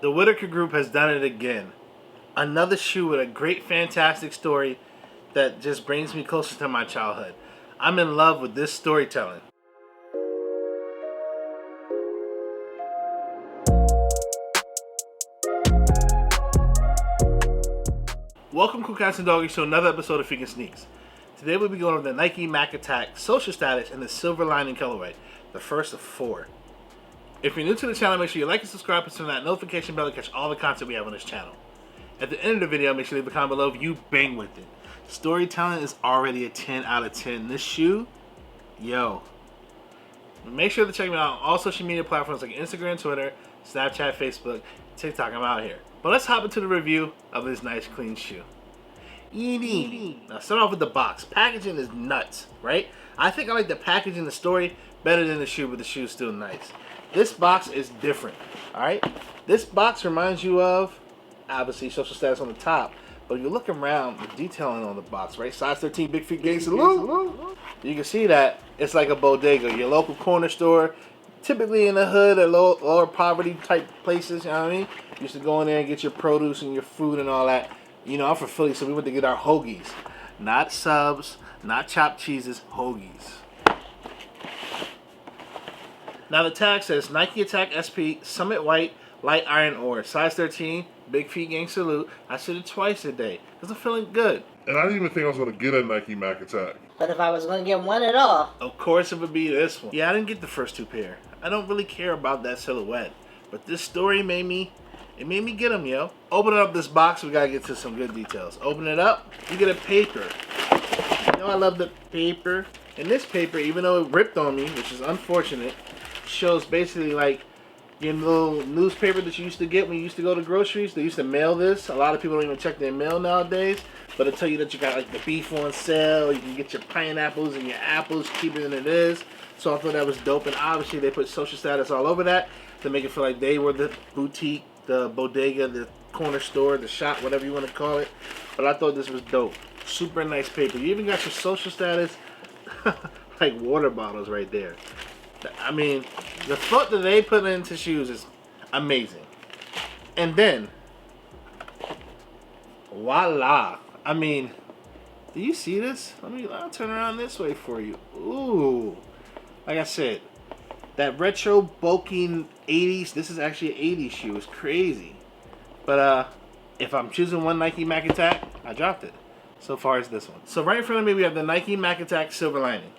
The Whitaker Group has done it again. Another shoe with a great, fantastic story that just brings me closer to my childhood. I'm in love with this storytelling. Welcome, Cool Cats and Doggies, to another episode of FiqNSneaks. Today we'll be going over the Nike Mac Attack Social Status in the Silver Lining colorway, the first of 4. If you're new to the channel, make sure you like and subscribe and turn that notification bell to catch all the content we have on this channel. At the end of the video, make sure you leave a comment below if you bang with it. Storytelling is already a 10 out of 10. This shoe, yo. Make sure to check me out on all social media platforms like Instagram, Twitter, Snapchat, Facebook, TikTok. I'm out here. But let's hop into the review of this nice, clean shoe. Now, start off with the box. Packaging is nuts, right? I think I like the packaging, the story, better than the shoe, but the shoe's still nice. This box is different, all right? This box reminds you of, obviously, Social Status on the top. But if you look around, the detailing on the box, right? Size 13, big feet, gang salute. You can see that it's like a bodega, your local corner store, typically in the hood or lower poverty type places, you know what I mean? You used to go in there and get your produce and your food and all that. You know, I'm from Philly, so we went to get our hoagies. Not subs, not chopped cheeses, hoagies. Now the tag says Nike Attack SP Summit White Light Iron Ore, size 13, big feet, gang salute. I said it twice a day because I'm feeling good. And I didn't even think I was going to get a Nike Mac Attack. But if I was going to get one at all, of course it would be this one. Yeah, I didn't get the first 2 pair. I don't really care about that silhouette. But this story made me get them, yo. Opening up this box, we got to get to some good details. Open it up, you get a paper. You know I love the paper. And this paper, even though it ripped on me, which is unfortunate, shows basically like your little newspaper that you used to get when you used to go to groceries. They used to mail this. A lot of people don't even check their mail nowadays. But it'll tell you that you got like the beef on sale. You can get your pineapples and your apples cheaper than it is. So I thought that was dope. And obviously they put Social Status all over that to make it feel like they were the boutique, the bodega, the corner store, the shop, whatever you want to call it. But I thought this was dope. Super nice paper. You even got your Social Status like water bottles right there. I mean, the thought that they put into shoes is amazing. And then, voila. I mean, do you see this? I'll turn around this way for you. Ooh. Like I said, that retro bulking 80s, this is actually an 80s shoe. It's crazy. But if I'm choosing one Nike Mac Attack, I dropped it. So far as this one. So right in front of me, we have the Nike Mac Attack Silver Lining.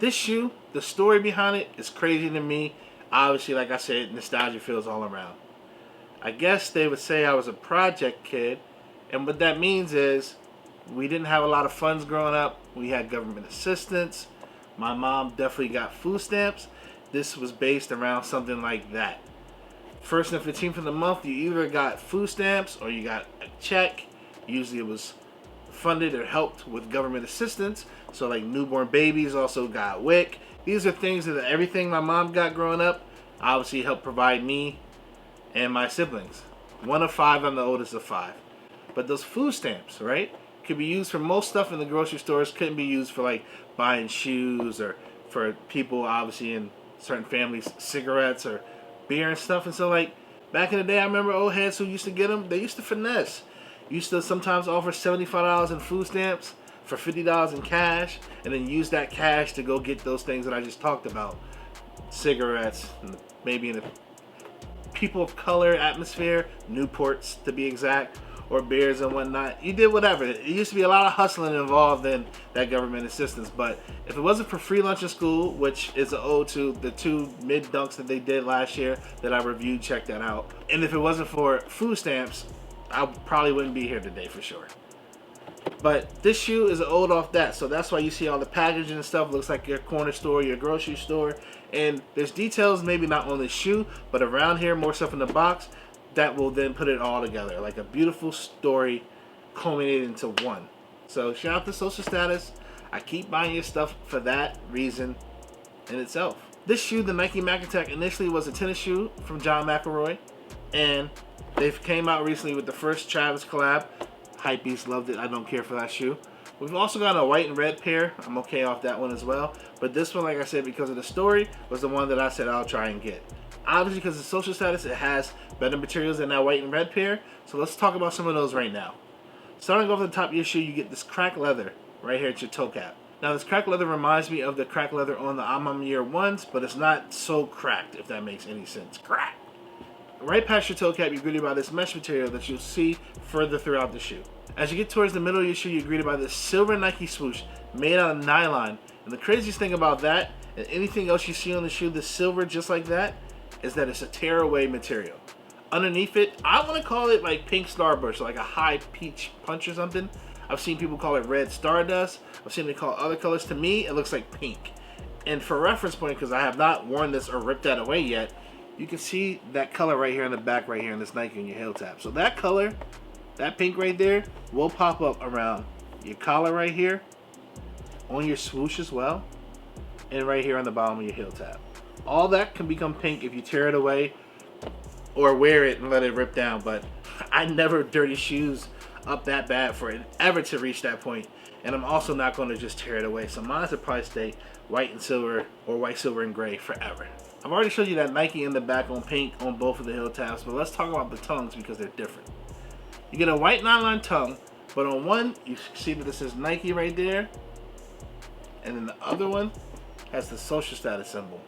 This shoe, the story behind it is crazy to me. Obviously, like I said, nostalgia feels all around. I guess they would say I was a project kid. And what that means is we didn't have a lot of funds growing up. We had government assistance. My mom definitely got food stamps. This was based around something like that. First and 15th of the month, you either got food stamps or you got a check. Usually it was funded or helped with government assistance. So like newborn babies also got WIC. These are things that everything my mom got growing up obviously helped provide me and my siblings. 1 of 5, I'm the oldest of 5. But those food stamps, right, could be used for most stuff in the grocery stores. Couldn't be used for like buying shoes or for people obviously in certain families, cigarettes or beer and stuff. And so like back in the day, I remember old heads who used to get them, they used to finesse. Used to sometimes offer $75 in food stamps for $50 in cash, and then use that cash to go get those things that I just talked about. Cigarettes, maybe in the people of color atmosphere, Newports to be exact, or beers and whatnot. You did whatever. It used to be a lot of hustling involved in that government assistance, but if it wasn't for free lunch in school, which is an ode to the 2 mid-dunks that they did last year that I reviewed, check that out. And if it wasn't for food stamps, I probably wouldn't be here today for sure. But this shoe is an ode off that, so that's why you see all the packaging and stuff. Looks like your corner store, your grocery store. And there's details maybe not on the shoe, but around here, more stuff in the box that will then put it all together. Like a beautiful story culminated into one. So shout out to Social Status. I keep buying your stuff for that reason in itself. This shoe, the Nike Mac Attack, initially was a tennis shoe from John McElroy. And they've came out recently with the first Travis collab. Hypebeast loved it. I don't care for that shoe. We've also got a white and red pair. I'm okay off that one as well. But this one, like I said, because of the story, was the one that I said I'll try and get. Obviously, because of social status, it has better materials than that white and red pair. So let's talk about some of those right now. Starting off at the top of your shoe, you get this cracked leather right here at your toe cap. Now, this cracked leather reminds me of the cracked leather on the Amamir ones, but it's not so cracked, if that makes any sense. Crack! Right past your toe cap, you're greeted by this mesh material that you'll see further throughout the shoe. As you get towards the middle of your shoe, you're greeted by this silver Nike swoosh made out of nylon. And the craziest thing about that, and anything else you see on the shoe, the silver just like that, is that it's a tear-away material. Underneath it, I want to call it like pink starburst, like a high peach punch or something. I've seen people call it red stardust. I've seen it called other colors. To me, it looks like pink. And for reference point, because I have not worn this or ripped that away yet, you can see that color right here in the back right here in this Nike on your heel tab. So that color, that pink right there, will pop up around your collar right here, on your swoosh as well, and right here on the bottom of your heel tab. All that can become pink if you tear it away or wear it and let it rip down, but I never dirty shoes up that bad for it ever to reach that point, and I'm also not going to just tear it away, so mine will probably stay white and silver or white, silver, and gray forever. I've already showed you that Nike in the back on pink on both of the heel tabs, but let's talk about the tongues because they're different. You get a white nylon tongue, but on one you see that it says Nike right there, and then the other one has the social status symbol.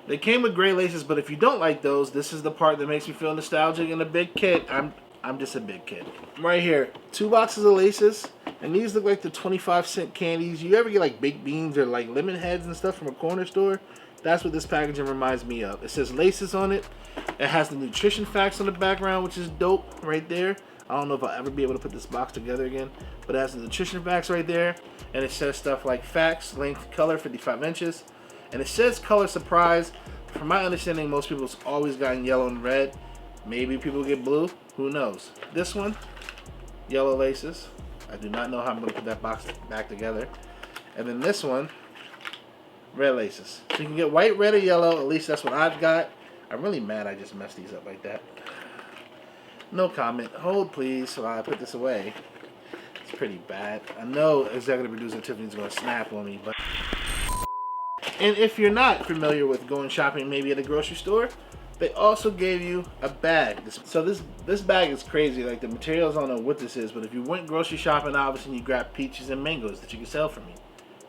They came with gray laces, but if you don't like those, this is the part that makes me feel nostalgic and a big kid. I'm just a big kid. Right here, 2 boxes of laces, and these look like the 25-cent candies. You ever get like baked beans or like lemon heads and stuff from a corner store? That's what this packaging reminds me of. It says laces on it. It has the nutrition facts on the background, which is dope right there. I don't know if I'll ever be able to put this box together again, but it has the nutrition facts right there, and it says stuff like facts, length, color, 55 inches, and it says color surprise. From my understanding, most people's always gotten yellow and red. Maybe people get blue. Who knows? This one, yellow laces. I do not know how I'm going to put that box back together. And then this one, red laces. So you can get white, red, or yellow. At least that's what I've got. I'm really mad I just messed these up like that. No comment. Hold, please, while I put this away. It's pretty bad. I know executive producer Tiffany's going to snap on me, but... And if you're not familiar with going shopping maybe at a grocery store, they also gave you a bag. So this bag is crazy. Like, the materials, I don't know what this is, but if you went grocery shopping, obviously, and you grabbed peaches and mangoes that you can sell for me,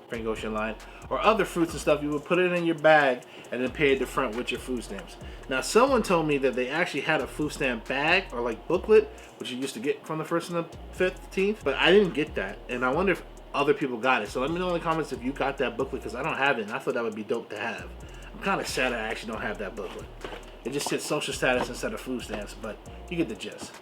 Frank Ocean line, or other fruits and stuff, you would put it in your bag and then pay at the front with your food stamps. Now, someone told me that they actually had a food stamp bag or like booklet, which you used to get from the 1st and the 15th, but I didn't get that, and I wonder if other people got it. So let me know in the comments if you got that booklet, because I don't have it, and I thought that would be dope to have. I'm kind of sad I actually don't have that booklet. It just said social status instead of food stamps, but you get the gist.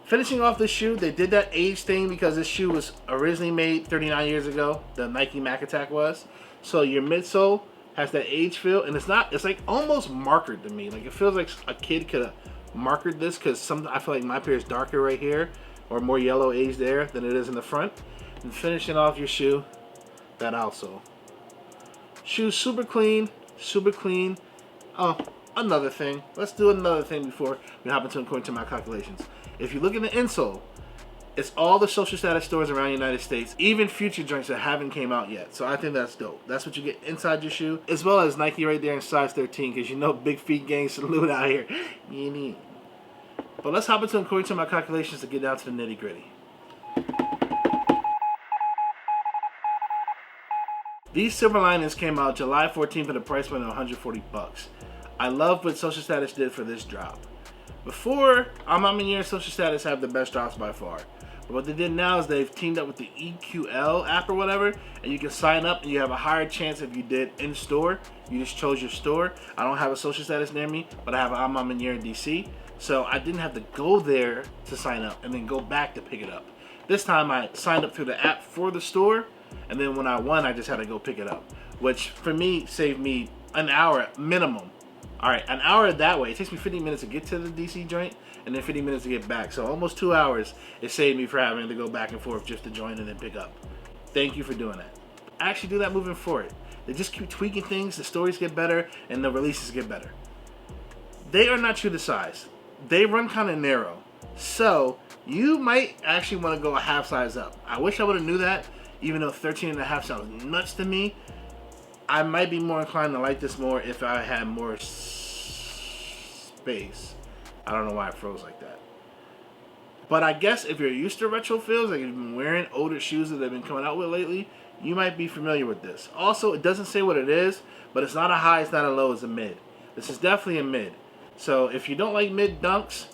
Finishing off this shoe, they did that age thing because this shoe was originally made 39 years ago. The Nike Mac Attack was. So your midsole has that age feel, and it's like almost markered to me. Like, it feels like a kid could have markered this, because I feel like my pair is darker right here, or more yellow age there than it is in the front. And finishing off your shoe, that outsole. Shoe super clean, super clean. Oh, another thing. Let's do another thing before we hop into according to my calculations. If you look at the insole, it's all the social status stores around the United States, even future joints that haven't came out yet. So I think that's dope. That's what you get inside your shoe, as well as Nike right there in size 13, because you know big feet gang salute out here. But let's hop into according to my calculations to get down to the nitty gritty. These silver linings came out July 14th at a price point of 140 bucks. I love what social status did for this drop. Before, Amamir and social status have the best drops by far. But what they did now is they've teamed up with the EQL app or whatever, and you can sign up and you have a higher chance if you did in store. You just chose your store. I don't have a social status near me, but I have an Amamir in DC. So I didn't have to go there to sign up and then go back to pick it up. This time I signed up through the app for the store, and then when I won, I just had to go pick it up, which for me saved me an hour minimum. All right, an hour that way. It takes me 50 minutes to get to the DC joint, and then 50 minutes to get back. So almost 2 hours it saved me for having to go back and forth just to join and then pick up. Thank you for doing that. I actually do that moving forward. They just keep tweaking things, the stories get better, and the releases get better. They are not true to size. They run kind of narrow. So you might actually want to go a half size up. I wish I would have knew that, even though 13.5 sounds nuts to me. I might be more inclined to like this more if I had more base. I don't know why it froze like that. But I guess if you're used to retro feels, like if you've been wearing older shoes that they've been coming out with lately, you might be familiar with this. Also, it doesn't say what it is, but it's not a high, it's not a low, it's a mid. This is definitely a mid. So if you don't like mid dunks,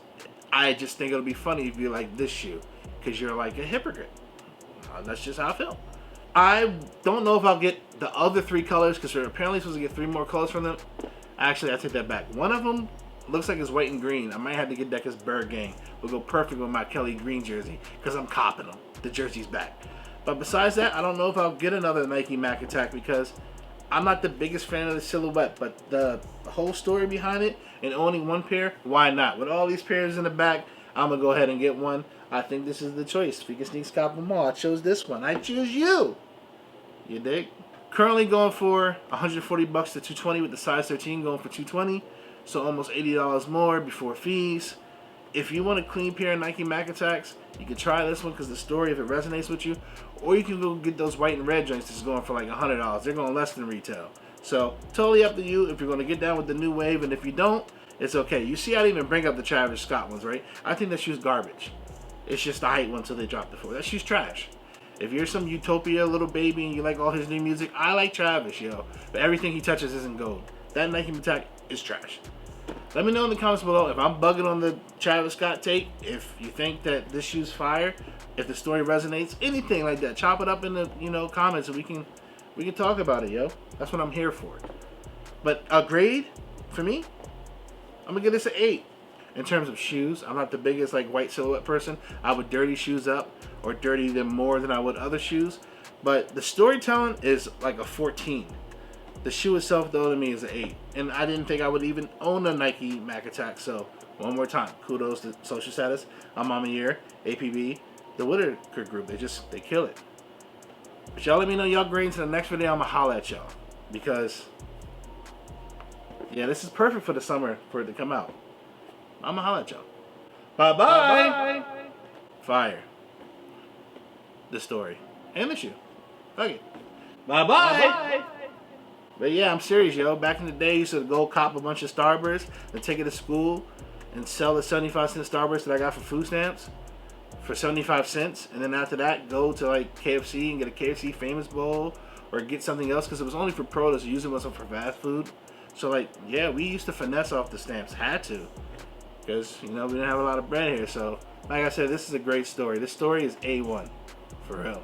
I just think it'll be funny if you like this shoe, because you're like a hypocrite. That's just how I feel. I don't know if I'll get the other 3 colors, because we're apparently supposed to get 3 more colors from them. Actually, I take that back. One of them looks like it's white and green. I might have to get that because Bird Gang will go perfect with my Kelly green jersey, because I'm copping them. The jersey's back. But besides that, I don't know if I'll get another Nike Mac Attack, because I'm not the biggest fan of the silhouette, but the whole story behind it and owning one pair, why not? With all these pairs in the back, I'm going to go ahead and get one. I think this is the choice. FiqNSneaks cop them all. I chose this one. I choose you. You dig? Currently going for $140 to $220 with the size 13 going for $220. So almost $80 more before fees. If you want a clean pair of Nike Mac Attacks, you can try this one because the story, if it resonates with you. Or you can go get those white and red joints that's going for like $100. They're going less than retail. So totally up to you if you're going to get down with the new wave. And if you don't, it's okay. You see I didn't even bring up the Travis Scott ones, right? I think that shoe's garbage. It's just the height one until they drop the 4. That shoe's trash. If you're some Utopia little baby and you like all his new music, I like Travis, yo. But everything he touches isn't gold. That Nike Attack is trash. Let me know in the comments below if I'm bugging on the Travis Scott take, if you think that this shoe's fire, if the story resonates, anything like that. Chop it up in the comments and we can talk about it, yo. That's what I'm here for. But a grade for me, I'm gonna give this an 8. In terms of shoes, I'm not the biggest like white silhouette person. I would dirty shoes up or dirty them more than I would other shoes. But the storytelling is like a 14. The shoe itself, though, to me is an 8. And I didn't think I would even own a Nike Mac Attack. So, one more time, kudos to Social Status, I'm Mama Year, APB, the Whitaker Group. They kill it. But y'all let me know y'all grades in the next video. I'm going to holler at y'all. Because, yeah, this is perfect for the summer for it to come out. I'm going to holler at y'all. Bye-bye. Fire. The story. And the shoe. Okay. Bye-bye. But yeah, I'm serious, yo. Back in the day, you used to go cop a bunch of Starbursts and take it to school and sell the 75-cent Starburst that I got for food stamps for 75 cents. And then after that, go to like KFC and get a KFC Famous Bowl or get something else because it was only for produce. Usually wasn't for fast food. So like, yeah, we used to finesse off the stamps. Had to. Because, we didn't have a lot of bread here. So, like I said, this is a great story. This story is A1. For real.